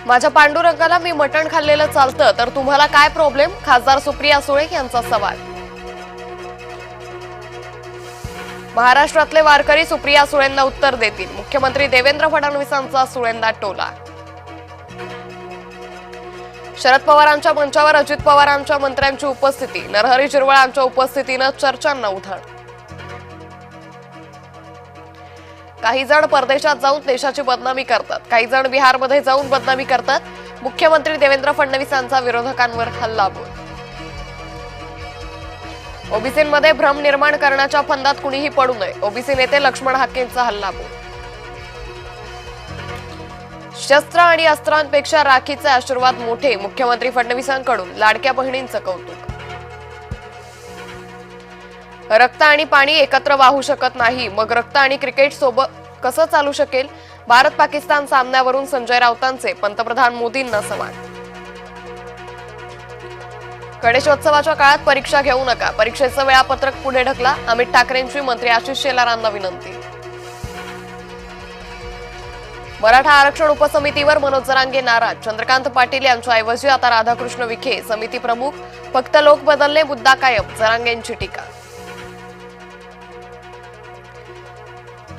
माझ्या पांडुरंगाला मी मटण खाल्लेलं चालतं तर तुम्हाला काय प्रॉब्लेम? खासदार सुप्रिया सुळे यांचा सवाल। महाराष्ट्रातले वारकरी सुप्रिया सुळेंना उत्तर देतील, मुख्यमंत्री देवेंद्र फडणवीसांचा सुळेंना टोला। शरद पवारांच्या मंचावर अजित पवारांच्या मंत्र्यांची उपस्थिती, नरहरी झिरवळांच्या उपस्थितीनं चर्चांना उधाण। काही जण परदेशात जाऊन देशाची बदनामी करतात, काही जण बिहारमध्ये जाऊन बदनामी करतात, मुख्यमंत्री देवेंद्र फडणवीसांचा विरोधकांवर हल्लाबोल। ओबीसींमध्ये भ्रम निर्माण करण्याच्या फंदात कुणीही पडू नये, ओबीसी नेते लक्ष्मण हाकेंचा हल्लाबोल। शस्त्र आणि अस्त्रांपेक्षा राखीचे आशीर्वाद मोठे, मुख्यमंत्री फडणवीसांकडून लाडक्या बहिणींचं कौतुक। रक्त आणि पाणी एकत्र वाहू शकत नाही, मग रक्त आणि क्रिकेट सोबत कसं चालू शकेल? भारत पाकिस्तान सामन्यावरून संजय राऊतांचे पंतप्रधान मोदींना सवाल। गणेशोत्सवाच्या काळात परीक्षा घेऊ नका, परीक्षेचं वेळापत्रक पुढे ढकला, अमित ठाकरेंची मंत्री आशिष शेलारांना विनंती। मराठा आरक्षण उपसमितीवर मनोज जरांगे नाराज, चंद्रकांत पाटील यांच्याऐवजी आता राधाकृष्ण विखे समिती प्रमुख, फक्त लोक बदलले मुद्दा कायम, जरांगेंची टीका।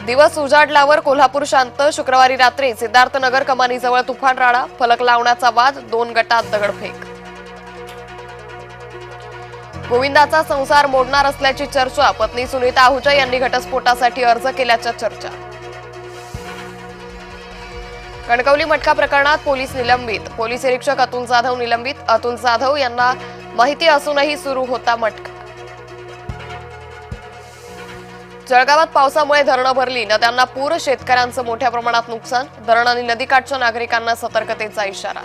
दिवस उजाडल्यावर कोल्हापूर शांत, शुक्रवारी रात्री सिद्धार्थनगर कमानीजवळ तुफान राडा, फलक लावण्याचा वाद, 2 गटात दगडफेक। गोविंदाचा संसार मोडणार असल्याची चर्चा, पत्नी सुनीता आहुजा यांनी घटस्फोटासाठी अर्ज केल्याच्या चर्चा। कणकवली मटका प्रकरणात पोलीस निलंबित, पोलीस निरीक्षक अतुल जाधव निलंबित, अतुल जाधव यांना माहिती असूनही सुरू होता मटका। जळगावात पावसामुळे धरणं भरली, नद्यांना पूर, शेतकऱ्यांचं मोठ्या प्रमाणात नुकसान, धरण आणि नदीकाठच्या नागरिकांना सतर्कतेचा इशारा।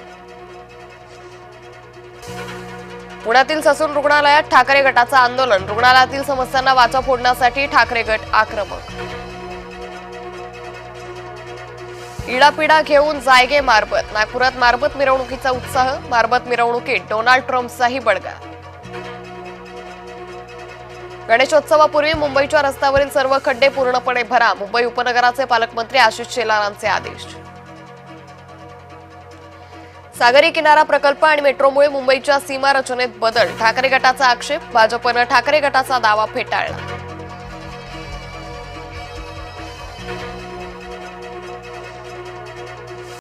पुण्यातील ससून रुग्णालयात ठाकरे गटाचं आंदोलन, रुग्णालयातील समस्यांना वाचा फोडण्यासाठी ठाकरे गट आक्रमक। इडापिडा घेऊन जायगे मारबत, नागपुरात मारबत मिरवणुकीचा उत्साह, मारबत मिरवणुकीत डोनाल्ड ट्रम्पचाही बडगा। गणेशोत्सवापूर्वी मुंबईच्या रस्त्यावरील सर्व खड्डे पूर्णपणे भरा, मुंबई उपनगराचे पालकमंत्री आशिष शेलारांचे आदेश। सागरी किनारा प्रकल्प आणि मेट्रोमुळे मुंबईच्या सीमा रचनेत बदल, ठाकरे गटाचा आक्षेप, भाजपनं ठाकरे गटाचा दावा फेटाळला।